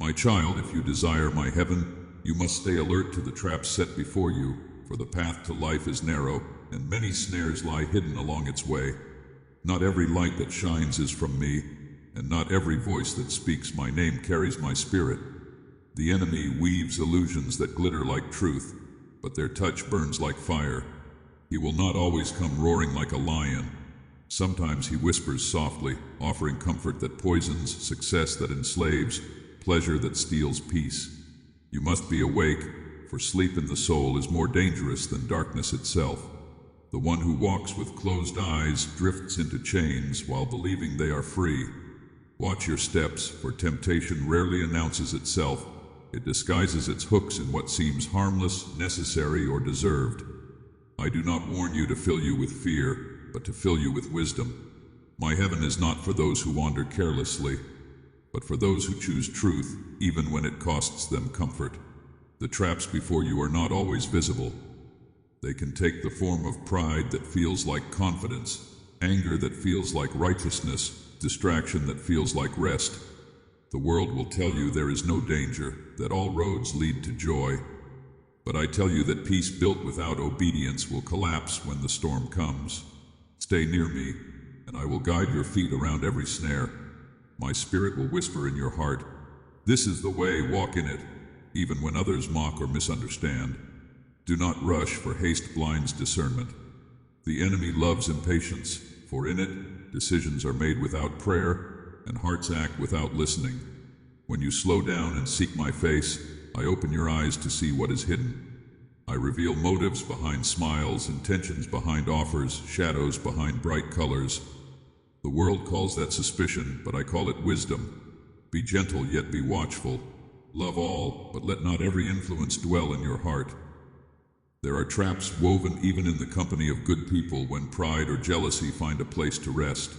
My child, if you desire my heaven, you must stay alert to the traps set before you, for the path to life is narrow, and many snares lie hidden along its way. Not every light that shines is from me, and not every voice that speaks my name carries my spirit. The enemy weaves illusions that glitter like truth, but their touch burns like fire. He will not always come roaring like a lion. Sometimes he whispers softly, offering comfort that poisons, success that enslaves, pleasure that steals peace. You must be awake, for sleep in the soul is more dangerous than darkness itself. The one who walks with closed eyes drifts into chains while believing they are free. Watch your steps, for temptation rarely announces itself. It disguises its hooks in what seems harmless, necessary, or deserved. I do not warn you to fill you with fear, but to fill you with wisdom. My heaven is not for those who wander carelessly, but for those who choose truth, even when it costs them comfort. The traps before you are not always visible. They can take the form of pride that feels like confidence, anger that feels like righteousness, distraction that feels like rest. The world will tell you there is no danger, that all roads lead to joy. But I tell you that peace built without obedience will collapse when the storm comes. Stay near me, and I will guide your feet around every snare. My spirit will whisper in your heart, "This is the way, walk in it," even when others mock or misunderstand. Do not rush, for haste blinds discernment. The enemy loves impatience, for in it, decisions are made without prayer, and hearts act without listening. When you slow down and seek my face, I open your eyes to see what is hidden. I reveal motives behind smiles, intentions behind offers, shadows behind bright colors. The world calls that suspicion, but I call it wisdom. Be gentle, yet be watchful. Love all, but let not every influence dwell in your heart. There are traps woven even in the company of good people when pride or jealousy find a place to rest.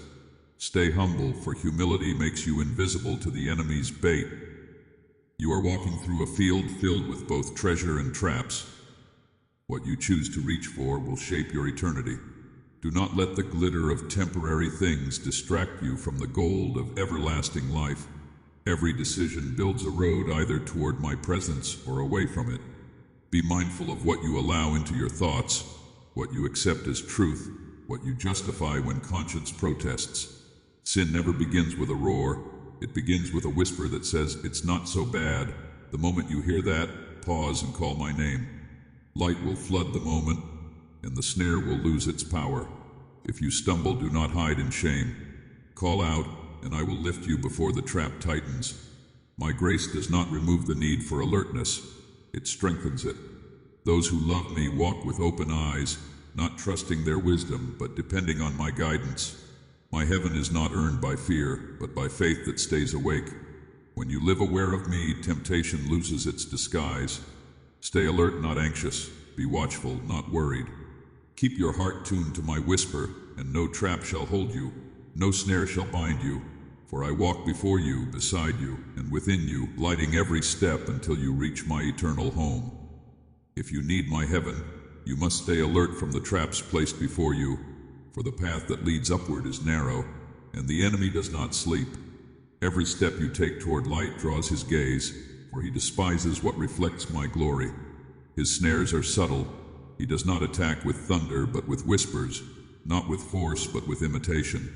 Stay humble, for humility makes you invisible to the enemy's bait. You are walking through a field filled with both treasure and traps. What you choose to reach for will shape your eternity. Do not let the glitter of temporary things distract you from the gold of everlasting life. Every decision builds a road either toward my presence or away from it. Be mindful of what you allow into your thoughts, what you accept as truth, what you justify when conscience protests. Sin never begins with a roar. It begins with a whisper that says, "It's not so bad." The moment you hear that, pause and call my name. Light will flood the moment, and the snare will lose its power. If you stumble, do not hide in shame. Call out, and I will lift you before the trap tightens. My grace does not remove the need for alertness. It strengthens it. Those who love me walk with open eyes, not trusting their wisdom, but depending on my guidance. My heaven is not earned by fear, but by faith that stays awake. When you live aware of me, temptation loses its disguise. Stay alert, not anxious. Be watchful, not worried. Keep your heart tuned to my whisper, and no trap shall hold you. No snare shall bind you. For I walk before you, beside you, and within you, lighting every step until you reach my eternal home. If you need my heaven, you must stay alert from the traps placed before you, for the path that leads upward is narrow, and the enemy does not sleep. Every step you take toward light draws his gaze, for he despises what reflects my glory. His snares are subtle. He does not attack with thunder, but with whispers, not with force, but with imitation.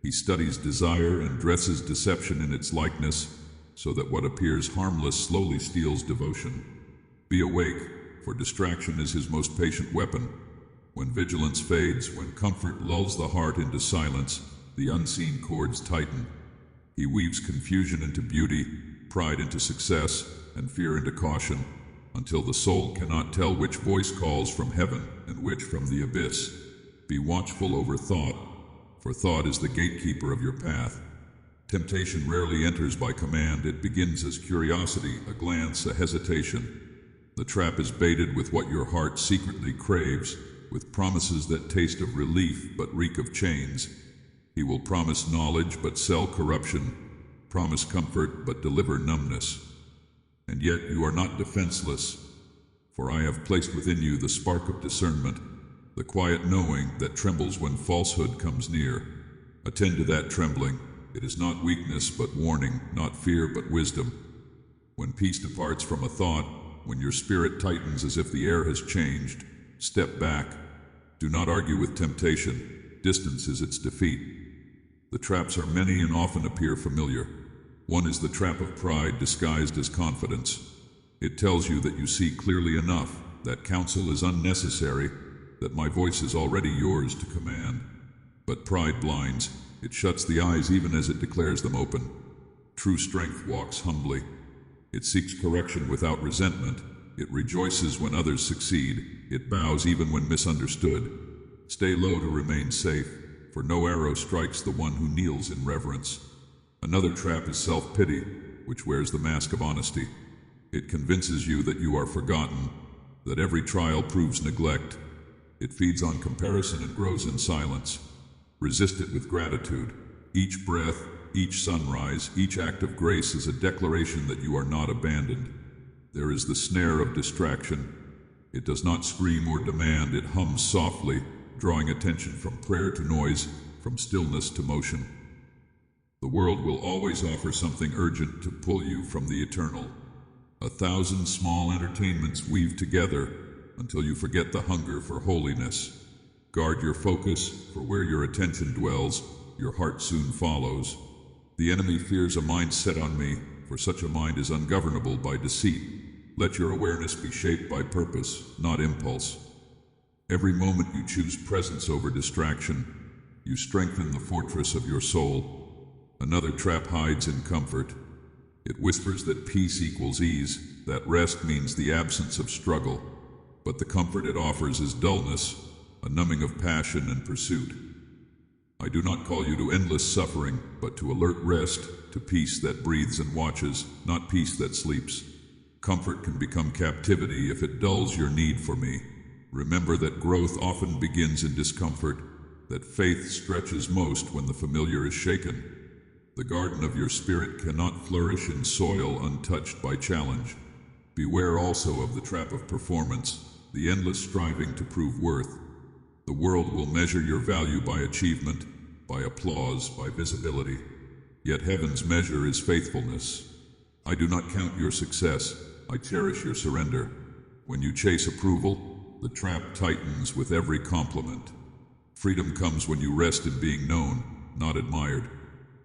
He studies desire and dresses deception in its likeness, so that what appears harmless slowly steals devotion. Be awake, for distraction is his most patient weapon. When vigilance fades, when comfort lulls the heart into silence, the unseen cords tighten. He weaves confusion into beauty, pride into success, and fear into caution, until the soul cannot tell which voice calls from heaven and which from the abyss. Be watchful over thought, for thought is the gatekeeper of your path. Temptation rarely enters by command. It begins as curiosity, a glance, a hesitation. The trap is baited with what your heart secretly craves, with promises that taste of relief but reek of chains. He will promise knowledge but sell corruption, promise comfort but deliver numbness. And yet you are not defenseless, for I have placed within you the spark of discernment, the quiet knowing that trembles when falsehood comes near. Attend to that trembling. It is not weakness but warning, not fear but wisdom. When peace departs from a thought, when your spirit tightens as if the air has changed, step back. Do not argue with temptation. Distance is its defeat. The traps are many and often appear familiar. One is the trap of pride disguised as confidence. It tells you that you see clearly enough, that counsel is unnecessary, that my voice is already yours to command. But pride blinds. It shuts the eyes even as it declares them open. True strength walks humbly. It seeks correction without resentment. It rejoices when others succeed. It bows even when misunderstood. Stay low to remain safe, for no arrow strikes the one who kneels in reverence. Another trap is self-pity, which wears the mask of honesty. It convinces you that you are forgotten, that every trial proves neglect. It feeds on comparison and grows in silence. Resist it with gratitude. Each breath, each sunrise, each act of grace is a declaration that you are not abandoned. There is the snare of distraction. It does not scream or demand, it hums softly, drawing attention from prayer to noise, from stillness to motion. The world will always offer something urgent to pull you from the eternal. 1,000 small entertainments weave together until you forget the hunger for holiness. Guard your focus, for where your attention dwells, your heart soon follows. The enemy fears a mind set on me, for such a mind is ungovernable by deceit. Let your awareness be shaped by purpose, not impulse. Every moment you choose presence over distraction, you strengthen the fortress of your soul. Another trap hides in comfort. It whispers that peace equals ease, that rest means the absence of struggle. But the comfort it offers is dullness, a numbing of passion and pursuit. I do not call you to endless suffering, but to alert rest, to peace that breathes and watches, not peace that sleeps. Comfort can become captivity if it dulls your need for me. Remember that growth often begins in discomfort, that faith stretches most when the familiar is shaken. The garden of your spirit cannot flourish in soil untouched by challenge. Beware also of the trap of performance, the endless striving to prove worth. The world will measure your value by achievement, by applause, by visibility. Yet heaven's measure is faithfulness. I do not count your success, I cherish your surrender. When you chase approval, the trap tightens with every compliment. Freedom comes when you rest in being known, not admired.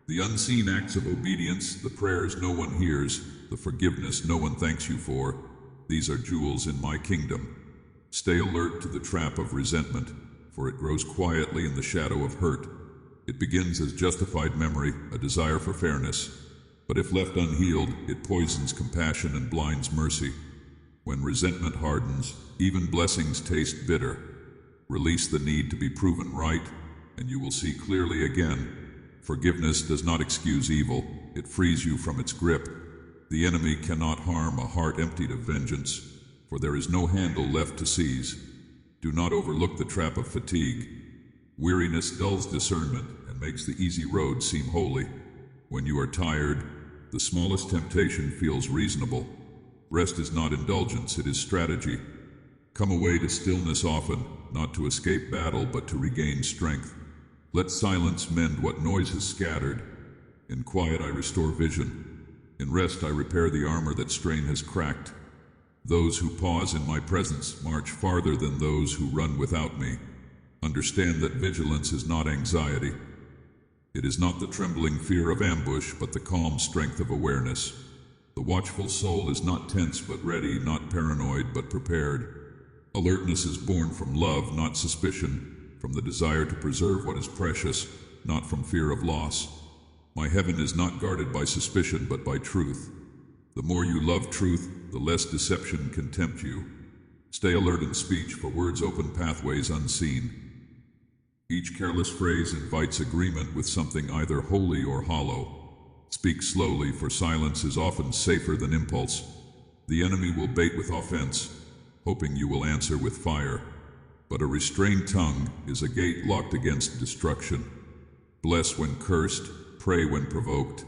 The unseen acts of obedience, the prayers no one hears, the forgiveness no one thanks you for, these are jewels in my kingdom. Stay alert to the trap of resentment, for it grows quietly in the shadow of hurt. It begins as justified memory, a desire for fairness. But if left unhealed, it poisons compassion and blinds mercy. When resentment hardens, even blessings taste bitter. Release the need to be proven right, and you will see clearly again. Forgiveness does not excuse evil, it frees you from its grip. The enemy cannot harm a heart emptied of vengeance, for there is no handle left to seize. Do not overlook the trap of fatigue. Weariness dulls discernment and makes the easy road seem holy. When you are tired, the smallest temptation feels reasonable. Rest is not indulgence, it is strategy. Come away to stillness often, not to escape battle, but to regain strength. Let silence mend what noise has scattered. In quiet I restore vision. In rest I repair the armor that strain has cracked. Those who pause in my presence march farther than those who run without me. Understand that vigilance is not anxiety. It is not the trembling fear of ambush, but the calm strength of awareness. The watchful soul is not tense but ready, not paranoid but prepared. Alertness is born from love, not suspicion, from the desire to preserve what is precious, not from fear of loss. My heaven is not guarded by suspicion, but by truth. The more you love truth, the less deception can tempt you. Stay alert in speech, for words open pathways unseen. Each careless phrase invites agreement with something either holy or hollow. Speak slowly, for silence is often safer than impulse. The enemy will bait with offense, hoping you will answer with fire. But a restrained tongue is a gate locked against destruction. Bless when cursed, pray when provoked,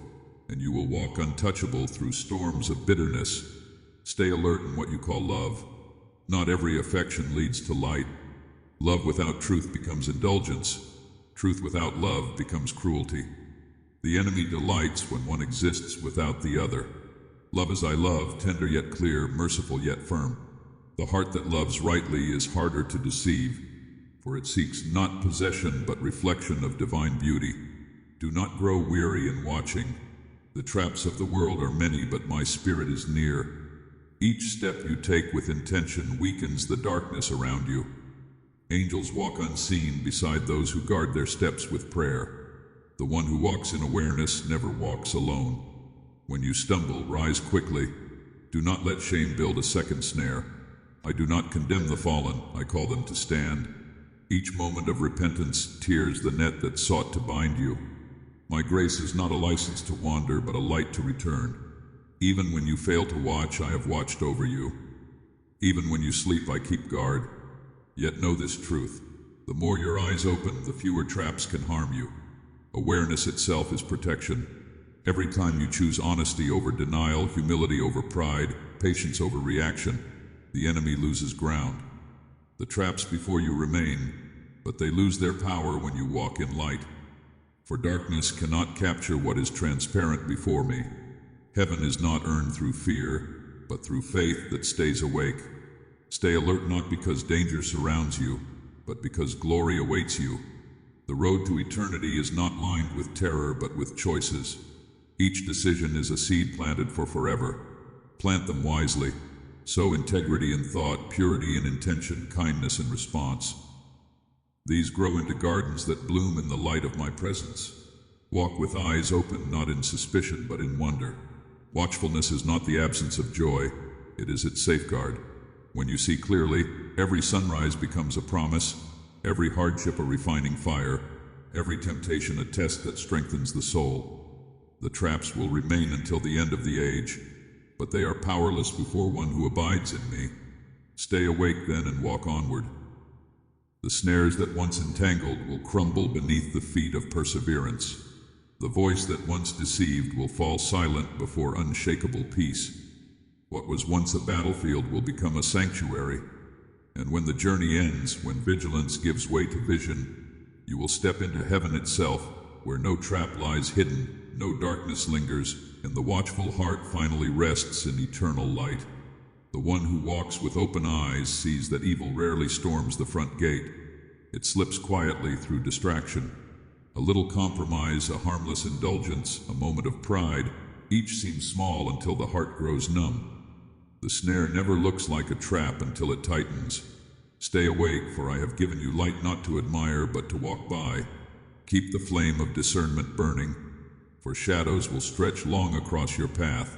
and you will walk untouchable through storms of bitterness. Stay alert in what you call love. Not every affection leads to light. Love without truth becomes indulgence. Truth without love becomes cruelty. The enemy delights when one exists without the other. Love as I love, tender yet clear, merciful yet firm. The heart that loves rightly is harder to deceive, for it seeks not possession but reflection of divine beauty. Do not grow weary in watching. The traps of the world are many, but my spirit is near. Each step you take with intention weakens the darkness around you. Angels walk unseen beside those who guard their steps with prayer. The one who walks in awareness never walks alone. When you stumble, rise quickly. Do not let shame build a second snare. I do not condemn the fallen, I call them to stand. Each moment of repentance tears the net that sought to bind you. My grace is not a license to wander, but a light to return. Even when you fail to watch, I have watched over you. Even when you sleep, I keep guard. Yet know this truth. The more your eyes open, the fewer traps can harm you. Awareness itself is protection. Every time you choose honesty over denial, humility over pride, patience over reaction, the enemy loses ground. The traps before you remain, but they lose their power when you walk in light. For darkness cannot capture what is transparent before me. Heaven is not earned through fear, but through faith that stays awake. Stay alert not because danger surrounds you, but because glory awaits you. The road to eternity is not lined with terror, but with choices. Each decision is a seed planted for forever. Plant them wisely. Sow integrity in thought, purity in intention, kindness in response. These grow into gardens that bloom in the light of my presence. Walk with eyes open, not in suspicion, but in wonder. Watchfulness is not the absence of joy, it is its safeguard. When you see clearly, every sunrise becomes a promise, every hardship a refining fire, every temptation a test that strengthens the soul. The traps will remain until the end of the age, but they are powerless before one who abides in me. Stay awake then and walk onward. The snares that once entangled will crumble beneath the feet of perseverance. The voice that once deceived will fall silent before unshakable peace. What was once a battlefield will become a sanctuary. And when the journey ends, when vigilance gives way to vision, you will step into heaven itself, where no trap lies hidden, no darkness lingers, and the watchful heart finally rests in eternal light. The one who walks with open eyes sees that evil rarely storms the front gate. It slips quietly through distraction. A little compromise, a harmless indulgence, a moment of pride, each seems small until the heart grows numb. The snare never looks like a trap until it tightens. Stay awake, for I have given you light not to admire, but to walk by. Keep the flame of discernment burning, for shadows will stretch long across your path.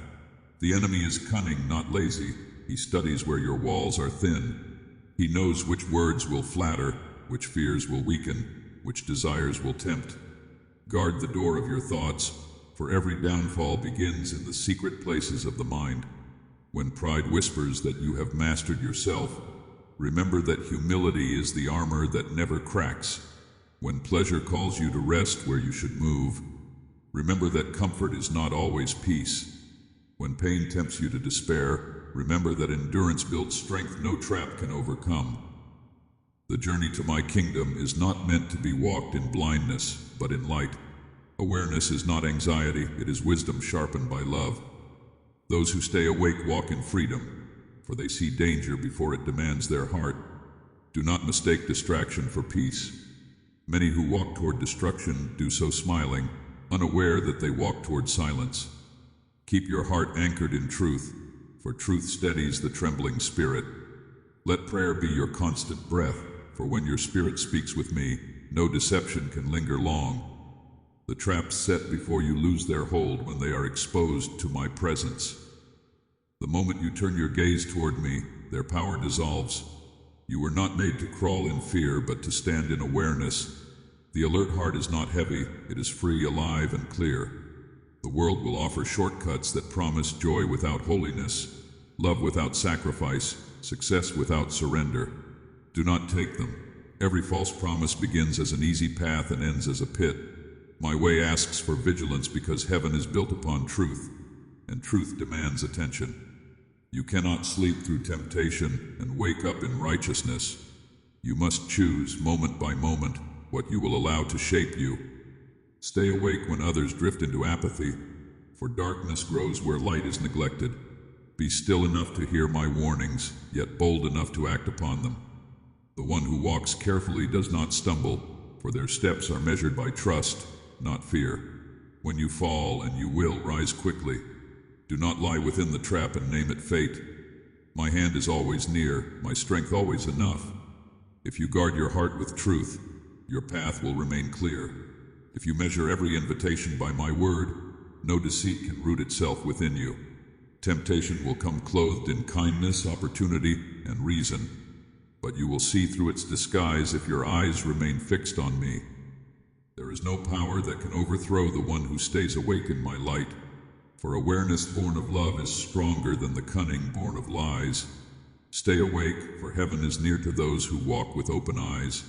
The enemy is cunning, not lazy. He studies where your walls are thin. He knows which words will flatter, which fears will weaken, which desires will tempt. Guard the door of your thoughts, for every downfall begins in the secret places of the mind. When pride whispers that you have mastered yourself, remember that humility is the armor that never cracks. When pleasure calls you to rest where you should move, remember that comfort is not always peace. When pain tempts you to despair, remember that endurance builds strength no trap can overcome. The journey to my kingdom is not meant to be walked in blindness, but in light. Awareness is not anxiety, it is wisdom sharpened by love. Those who stay awake walk in freedom, for they see danger before it demands their heart. Do not mistake distraction for peace. Many who walk toward destruction do so smiling, unaware that they walk toward silence. Keep your heart anchored in truth, for truth steadies the trembling spirit. Let prayer be your constant breath, for when your spirit speaks with me, no deception can linger long. The traps set before you lose their hold when they are exposed to my presence. The moment you turn your gaze toward me, their power dissolves. You were not made to crawl in fear, but to stand in awareness. The alert heart is not heavy, it is free, alive, and clear. The world will offer shortcuts that promise joy without holiness, love without sacrifice, success without surrender. Do not take them. Every false promise begins as an easy path and ends as a pit. My way asks for vigilance because heaven is built upon truth, and truth demands attention. You cannot sleep through temptation and wake up in righteousness. You must choose, moment by moment, what you will allow to shape you. Stay awake when others drift into apathy. for darkness grows where light is neglected. Be still enough to hear my warnings, yet bold enough to act upon them. The one who walks carefully does not stumble, for their steps are measured by trust, not fear. When you fall, and you will, rise quickly. Do not lie within the trap and name it fate. My hand is always near, my strength always enough. If you guard your heart with truth, your path will remain clear. If you measure every invitation by my word, no deceit can root itself within you. Temptation will come clothed in kindness, opportunity, and reason, but you will see through its disguise if your eyes remain fixed on me. There is no power that can overthrow the one who stays awake in my light, for awareness born of love is stronger than the cunning born of lies. Stay awake, for heaven is near to those who walk with open eyes.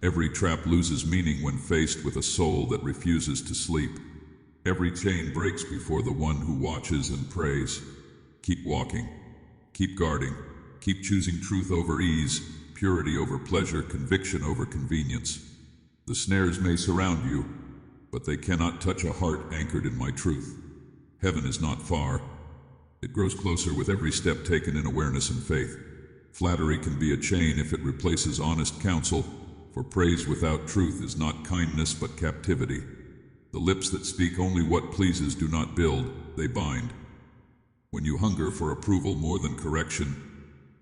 Every trap loses meaning when faced with a soul that refuses to sleep. Every chain breaks before the one who watches and prays. Keep walking, keep guarding, keep choosing truth over ease, purity over pleasure, conviction over convenience. The snares may surround you, but they cannot touch a heart anchored in my truth. Heaven is not far. It grows closer with every step taken in awareness and faith. Flattery can be a chain if it replaces honest counsel, for praise without truth is not kindness but captivity. The lips that speak only what pleases do not build, they bind. When you hunger for approval more than correction,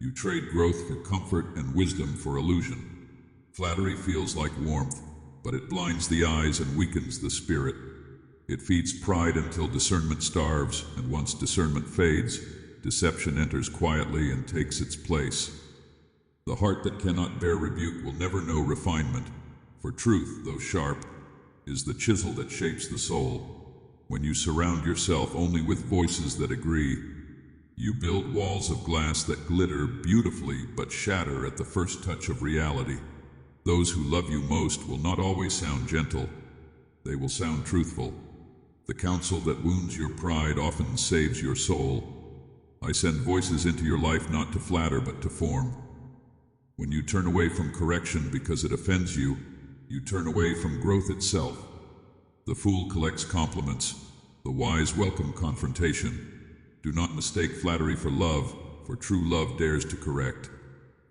you trade growth for comfort and wisdom for illusion. Flattery feels like warmth, but it blinds the eyes and weakens the spirit. It feeds pride until discernment starves, and once discernment fades, deception enters quietly and takes its place. The heart that cannot bear rebuke will never know refinement, for truth, though sharp, is the chisel that shapes the soul. When you surround yourself only with voices that agree, you build walls of glass that glitter beautifully but shatter at the first touch of reality. Those who love you most will not always sound gentle. They will sound truthful. The counsel that wounds your pride often saves your soul. I send voices into your life not to flatter but to form. When you turn away from correction because it offends you, you turn away from growth itself. The fool collects compliments. The wise welcome confrontation. Do not mistake flattery for love, for true love dares to correct.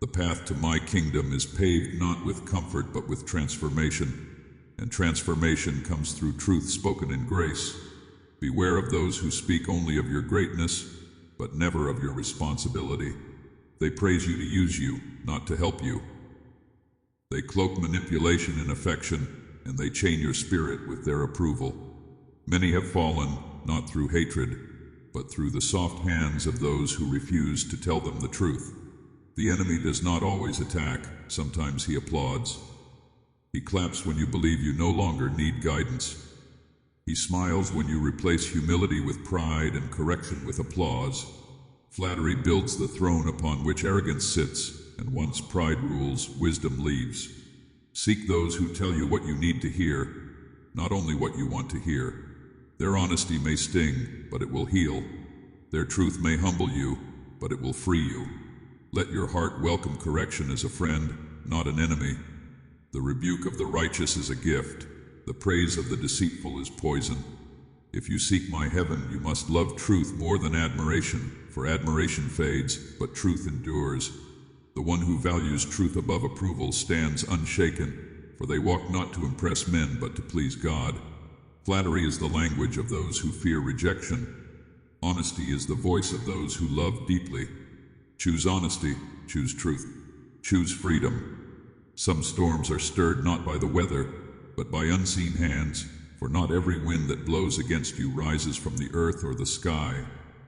The path to my kingdom is paved not with comfort but with transformation, and transformation comes through truth spoken in grace. Beware of those who speak only of your greatness, but never of your responsibility. They praise you to use you, not to help you. They cloak manipulation in affection, and they chain your spirit with their approval. Many have fallen, not through hatred, but through the soft hands of those who refuse to tell them the truth. The enemy does not always attack, sometimes he applauds. He claps when you believe you no longer need guidance. He smiles when you replace humility with pride and correction with applause. Flattery builds the throne upon which arrogance sits, and once pride rules, wisdom leaves. Seek those who tell you what you need to hear, not only what you want to hear. Their honesty may sting, but it will heal. Their truth may humble you, but it will free you. Let your heart welcome correction as a friend, not an enemy. The rebuke of the righteous is a gift. The praise of the deceitful is poison. If you seek my heaven, you must love truth more than admiration, for admiration fades, but truth endures. The one who values truth above approval stands unshaken, for they walk not to impress men, but to please God. Flattery is the language of those who fear rejection. Honesty is the voice of those who love deeply. Choose honesty, choose truth, choose freedom. Some storms are stirred not by the weather, but by unseen hands, for not every wind that blows against you rises from the earth or the sky.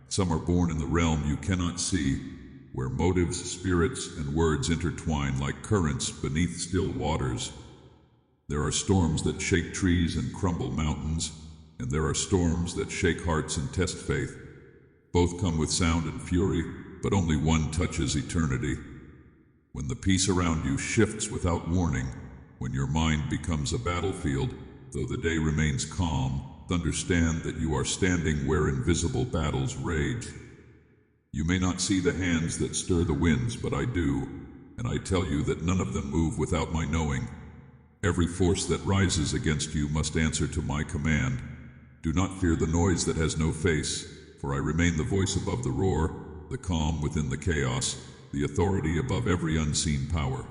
Some are born in the realm you cannot see, where motives, spirits, and words intertwine like currents beneath still waters. There are storms that shake trees and crumble mountains, and there are storms that shake hearts and test faith. Both come with sound and fury, but only one touches eternity. When the peace around you shifts without warning, when your mind becomes a battlefield, though the day remains calm, understand that you are standing where invisible battles rage. You may not see the hands that stir the winds, but I do, and I tell you that none of them move without my knowing. Every force that rises against you must answer to my command. Do not fear the noise that has no face, for I remain the voice above the roar, the calm within the chaos, the authority above every unseen power.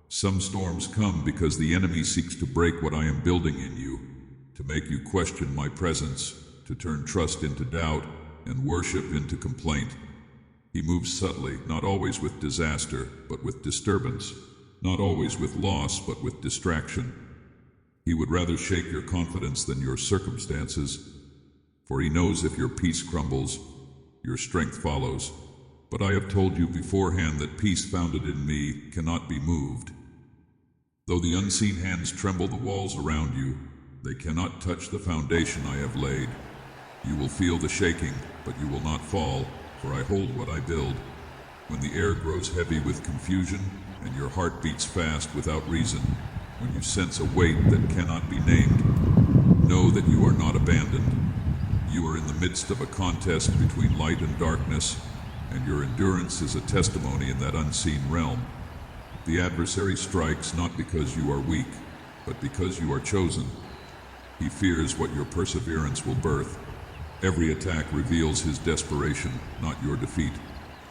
Some storms come because the enemy seeks to break what I am building in you, to make you question my presence, to turn trust into doubt and worship into complaint. He moves subtly, not always with disaster, but with disturbance, not always with loss, but with distraction. He would rather shake your confidence than your circumstances, for he knows if your peace crumbles, your strength follows. But I have told you beforehand that peace founded in me cannot be moved. Though the unseen hands tremble the walls around you, they cannot touch the foundation I have laid. You will feel the shaking, but you will not fall, for I hold what I build. When the air grows heavy with confusion, and your heart beats fast without reason, when you sense a weight that cannot be named, know that you are not abandoned. You are in the midst of a contest between light and darkness, and your endurance is a testimony in that unseen realm. The adversary strikes not because you are weak, but because you are chosen. He fears what your perseverance will birth. Every attack reveals his desperation, not your defeat.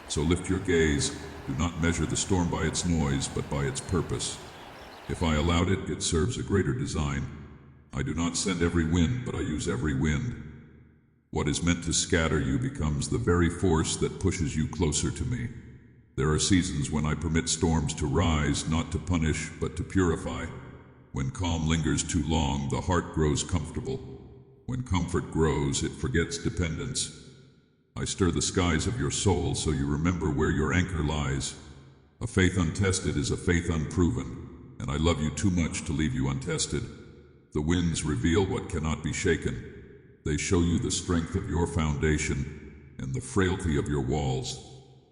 So lift your gaze. Do not measure the storm by its noise, but by its purpose. If I allowed it, it serves a greater design. I do not send every wind, but I use every wind. What is meant to scatter you becomes the very force that pushes you closer to me. There are seasons when I permit storms to rise, not to punish, but to purify. When calm lingers too long, the heart grows comfortable. When comfort grows, it forgets dependence. I stir the skies of your soul so you remember where your anchor lies. A faith untested is a faith unproven, and I love you too much to leave you untested. The winds reveal what cannot be shaken. They show you the strength of your foundation and the frailty of your walls.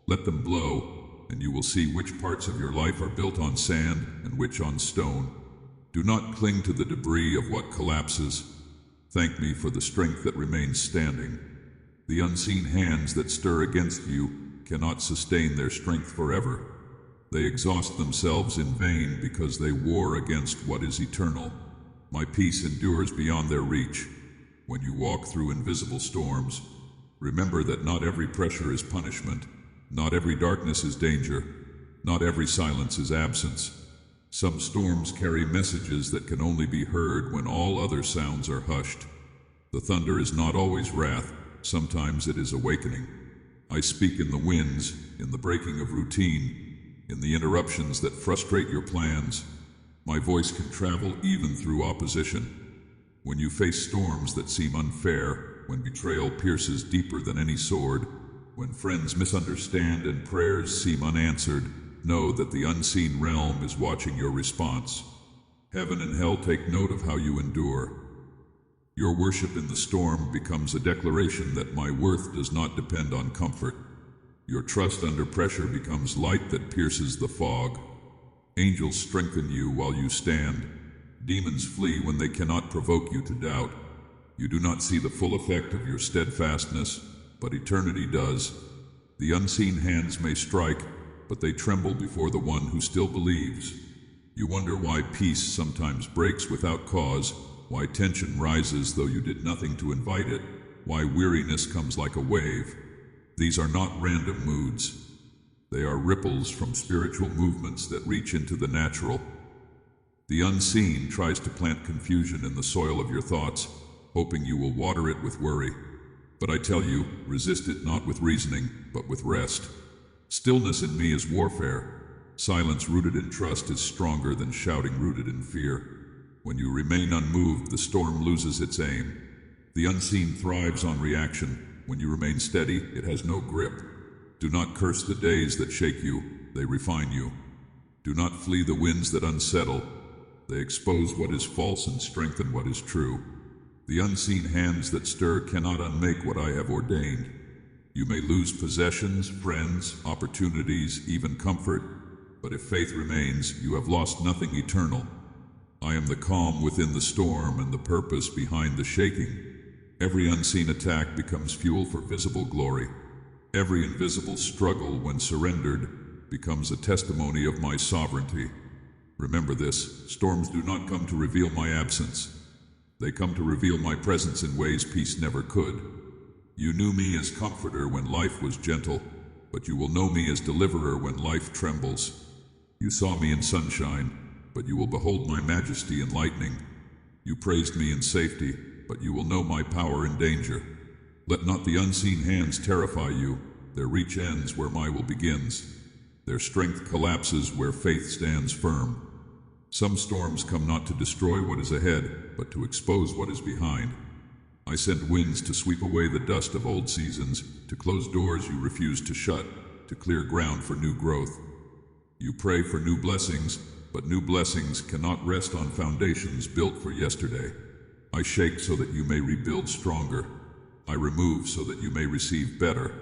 Let them blow, and you will see which parts of your life are built on sand and which on stone. Do not cling to the debris of what collapses. Thank me for the strength that remains standing. The unseen hands that stir against you cannot sustain their strength forever. They exhaust themselves in vain because they war against what is eternal. My peace endures beyond their reach. When you walk through invisible storms, remember that not every pressure is punishment, not every darkness is danger, not every silence is absence. Some storms carry messages that can only be heard when all other sounds are hushed. The thunder is not always wrath, sometimes it is awakening. I speak in the winds, in the breaking of routine, in the interruptions that frustrate your plans. My voice can travel even through opposition. When you face storms that seem unfair, when betrayal pierces deeper than any sword, when friends misunderstand and prayers seem unanswered, know that the unseen realm is watching your response. Heaven and hell take note of how you endure. Your worship in the storm becomes a declaration that my worth does not depend on comfort. Your trust under pressure becomes light that pierces the fog. Angels strengthen you while you stand. Demons flee when they cannot provoke you to doubt. You do not see the full effect of your steadfastness, but eternity does. The unseen hands may strike, but they tremble before the one who still believes. You wonder why peace sometimes breaks without cause, why tension rises though you did nothing to invite it, why weariness comes like a wave. These are not random moods. They are ripples from spiritual movements that reach into the natural. The unseen tries to plant confusion in the soil of your thoughts, hoping you will water it with worry. But I tell you, resist it not with reasoning, but with rest. Stillness in me is warfare. Silence rooted in trust is stronger than shouting rooted in fear. When you remain unmoved, the storm loses its aim. The unseen thrives on reaction. When you remain steady, it has no grip. Do not curse the days that shake you, they refine you. Do not flee the winds that unsettle. They expose what is false and strengthen what is true. The unseen hands that stir cannot unmake what I have ordained. You may lose possessions, friends, opportunities, even comfort, but if faith remains, you have lost nothing eternal. I am the calm within the storm and the purpose behind the shaking. Every unseen attack becomes fuel for visible glory. Every invisible struggle, when surrendered, becomes a testimony of my sovereignty. Remember this, storms do not come to reveal my absence. They come to reveal my presence in ways peace never could. You knew me as comforter when life was gentle, but you will know me as deliverer when life trembles. You saw me in sunshine, but you will behold my majesty in lightning. You praised me in safety, but you will know my power in danger. Let not the unseen hands terrify you. Their reach ends where my will begins. Their strength collapses where faith stands firm. Some storms come not to destroy what is ahead, but to expose what is behind. I send winds to sweep away the dust of old seasons, to close doors you refuse to shut, to clear ground for new growth. You pray for new blessings, but new blessings cannot rest on foundations built for yesterday. I shake so that you may rebuild stronger. I remove so that you may receive better.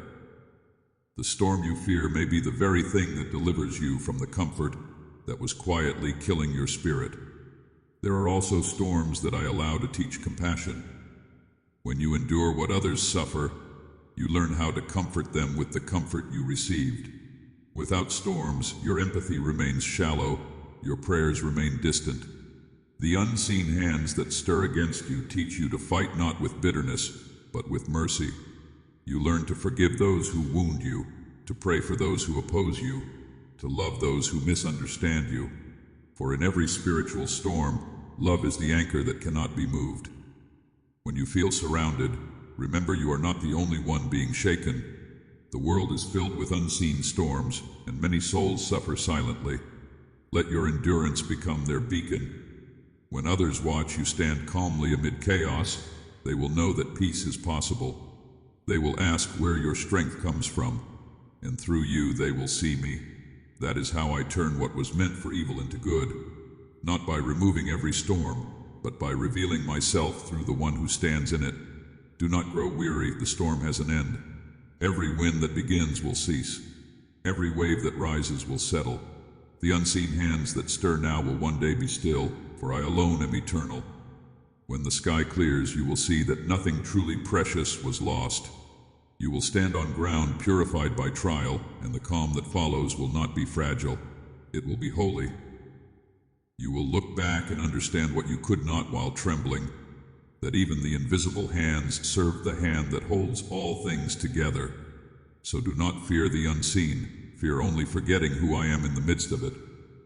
The storm you fear may be the very thing that delivers you from the comfort that was quietly killing your spirit. There are also storms that I allow to teach compassion. When you endure what others suffer, you learn how to comfort them with the comfort you received. Without storms, your empathy remains shallow, your prayers remain distant. The unseen hands that stir against you teach you to fight not with bitterness, but with mercy. You learn to forgive those who wound you, to pray for those who oppose you, to love those who misunderstand you. For in every spiritual storm, love is the anchor that cannot be moved. When you feel surrounded, remember you are not the only one being shaken. The world is filled with unseen storms, and many souls suffer silently. Let your endurance become their beacon. When others watch you stand calmly amid chaos, they will know that peace is possible. They will ask where your strength comes from, and through you they will see me. That is how I turn what was meant for evil into good, not by removing every storm, but by revealing myself through the one who stands in it. Do not grow weary, the storm has an end. Every wind that begins will cease. Every wave that rises will settle. The unseen hands that stir now will one day be still, for I alone am eternal. When the sky clears, you will see that nothing truly precious was lost. You will stand on ground purified by trial, and the calm that follows will not be fragile. It will be holy. You will look back and understand what you could not while trembling, that even the invisible hands serve the hand that holds all things together. So do not fear the unseen, fear only forgetting who I am in the midst of it.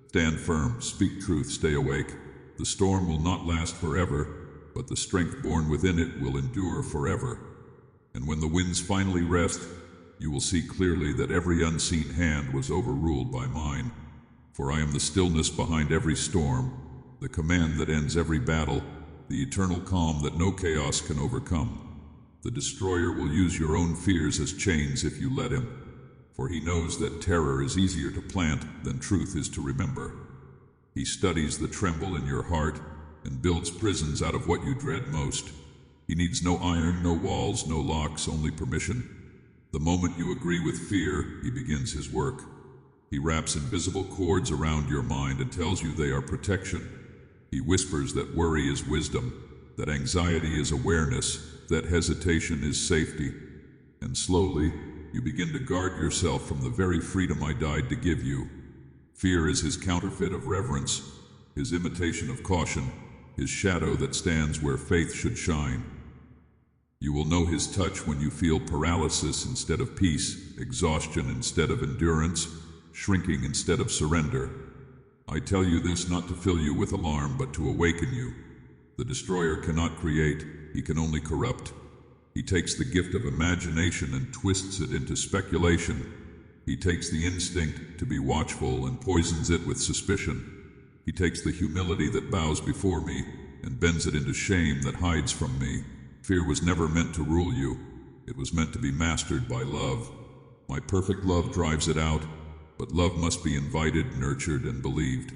Stand firm, speak truth, stay awake. The storm will not last forever, but the strength born within it will endure forever. And when the winds finally rest, you will see clearly that every unseen hand was overruled by mine. For I am the stillness behind every storm, the command that ends every battle, the eternal calm that no chaos can overcome. The destroyer will use your own fears as chains if you let him, for he knows that terror is easier to plant than truth is to remember. He studies the tremble in your heart and builds prisons out of what you dread most. He needs no iron, no walls, no locks, only permission. The moment you agree with fear, he begins his work. He wraps invisible cords around your mind and tells you they are protection. He whispers that worry is wisdom, that anxiety is awareness, that hesitation is safety. And slowly, you begin to guard yourself from the very freedom I died to give you. Fear is his counterfeit of reverence, his imitation of caution, his shadow that stands where faith should shine. You will know his touch when you feel paralysis instead of peace, exhaustion instead of endurance, shrinking instead of surrender. I tell you this not to fill you with alarm, but to awaken you. The destroyer cannot create, he can only corrupt. He takes the gift of imagination and twists it into speculation. He takes the instinct to be watchful and poisons it with suspicion. He takes the humility that bows before me and bends it into shame that hides from me. Fear was never meant to rule you. It was meant to be mastered by love. My perfect love drives it out, but love must be invited, nurtured, and believed.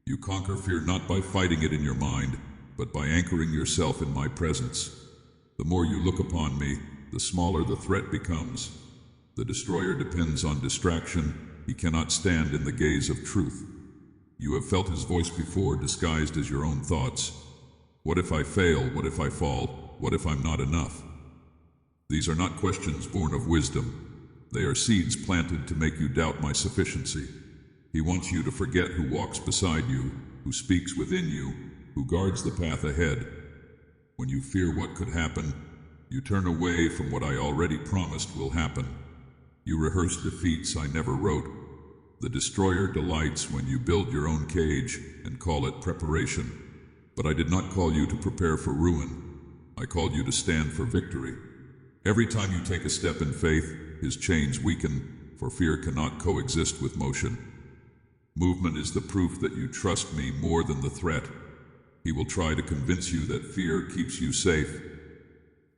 You conquer fear not by fighting it in your mind, but by anchoring yourself in my presence. The more you look upon me, the smaller the threat becomes. The destroyer depends on distraction. He cannot stand in the gaze of truth. You have felt his voice before, disguised as your own thoughts. What if I fail? What if I fall? What if I'm not enough? These are not questions born of wisdom. They are seeds planted to make you doubt my sufficiency. He wants you to forget who walks beside you, who speaks within you, who guards the path ahead. When you fear what could happen, you turn away from what I already promised will happen. You rehearse defeats I never wrote. The destroyer delights when you build your own cage and call it preparation. But I did not call you to prepare for ruin. I called you to stand for victory. Every time you take a step in faith, his chains weaken, for fear cannot coexist with motion. Movement is the proof that you trust me more than the threat. He will try to convince you that fear keeps you safe.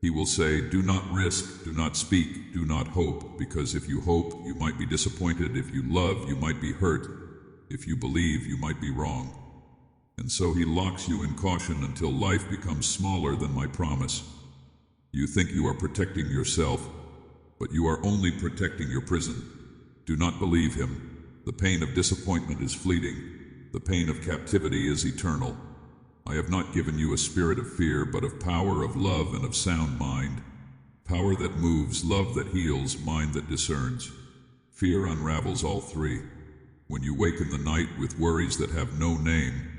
He will say, do not risk, do not speak, do not hope, because if you hope, you might be disappointed. If you love, you might be hurt. If you believe, you might be wrong. And so he locks you in caution until life becomes smaller than my promise. You think you are protecting yourself, but you are only protecting your prison. Do not believe him. The pain of disappointment is fleeting. The pain of captivity is eternal. I have not given you a spirit of fear, but of power, of love, and of sound mind. Power that moves, love that heals, mind that discerns. Fear unravels all three. When you wake in the night with worries that have no name,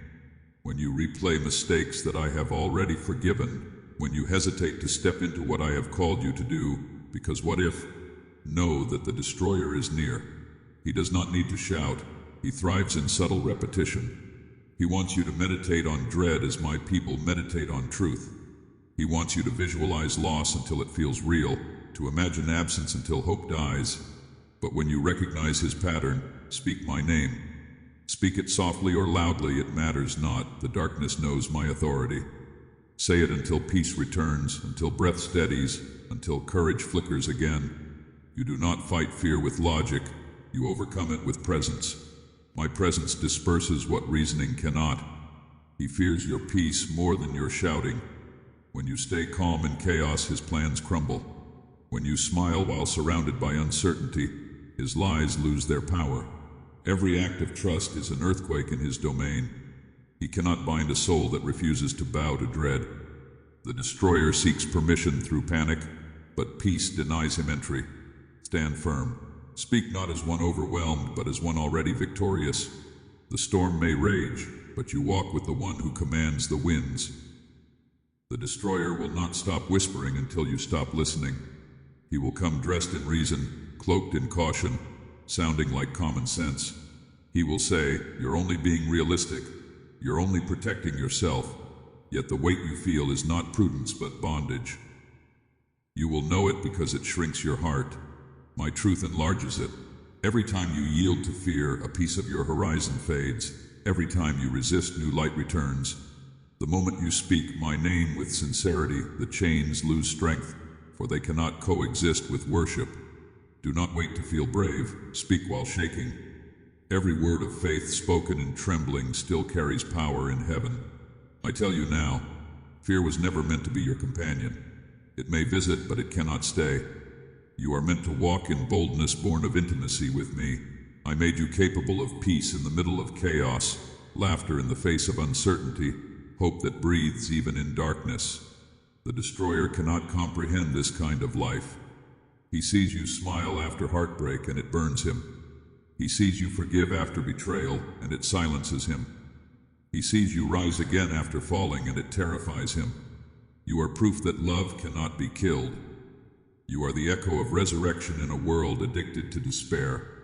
when you replay mistakes that I have already forgiven, when you hesitate to step into what I have called you to do, because what if? Know that the destroyer is near. He does not need to shout. He thrives in subtle repetition. He wants you to meditate on dread as my people meditate on truth. He wants you to visualize loss until it feels real, to imagine absence until hope dies. But when you recognize his pattern, speak my name. Speak it softly or loudly, it matters not. The darkness knows my authority. Say it until peace returns, until breath steadies, until courage flickers again. You do not fight fear with logic. You overcome it with presence. My presence disperses what reasoning cannot. He fears your peace more than your shouting. When you stay calm in chaos, his plans crumble. When you smile while surrounded by uncertainty, his lies lose their power. Every act of trust is an earthquake in his domain. He cannot bind a soul that refuses to bow to dread. The destroyer seeks permission through panic, but peace denies him entry. Stand firm. Speak not as one overwhelmed, but as one already victorious. The storm may rage, but you walk with the one who commands the winds. The destroyer will not stop whispering until you stop listening. He will come dressed in reason, cloaked in caution, sounding like common sense. He will say, you're only being realistic. You're only protecting yourself. Yet the weight you feel is not prudence but bondage. You will know it because it shrinks your heart. My truth enlarges it. Every time you yield to fear, a piece of your horizon fades. Every time you resist, new light returns. The moment you speak my name with sincerity, the chains lose strength, for they cannot coexist with worship. Do not wait to feel brave. Speak while shaking. Every word of faith spoken in trembling still carries power in heaven. I tell you now, fear was never meant to be your companion. It may visit, but it cannot stay. You are meant to walk in boldness born of intimacy with me. I made you capable of peace in the middle of chaos, laughter in the face of uncertainty, hope that breathes even in darkness. The destroyer cannot comprehend this kind of life. He sees you smile after heartbreak and it burns him. He sees you forgive after betrayal and it silences him. He sees you rise again after falling and it terrifies him. You are proof that love cannot be killed. You are the echo of resurrection in a world addicted to despair.